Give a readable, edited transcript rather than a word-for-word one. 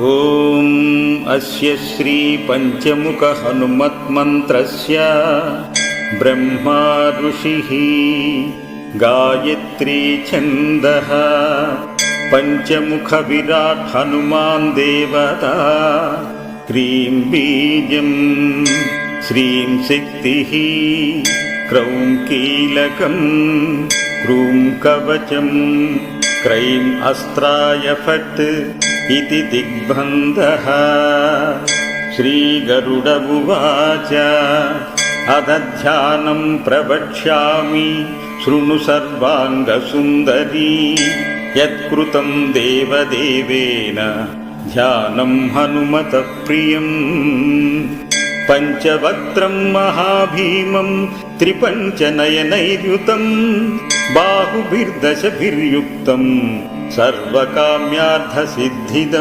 ఓం అస్య శ్రీ పంచముఖ హనుమత్మంత్రస్య బ్రహ్మా ఋషిః గాయత్రీ ఛందః పంచముఖ విరాట్ హనుమాన్ దేవతా క్రీం బీజం శ్రీం శక్తిః క్రౌం కీలకం క్రూం కవచం క్రైం అస్త్రాయ ఫట్ इति दिग्बन्धः। श्रीगरुड उवाच अदध्यानं प्रवक्ष्यामि शृणु सर्वाङ्गसुन्दरी यत्कृतं देवदेवेन ध्यानं हनुमतः प्रियम् पञ्चवक्त्रं महाभीमं त्रिपञ्चनयनैर्युतं बाहुभिर्दशभिर्युक्तं सर्वकाम्यार्थसिद्धिदं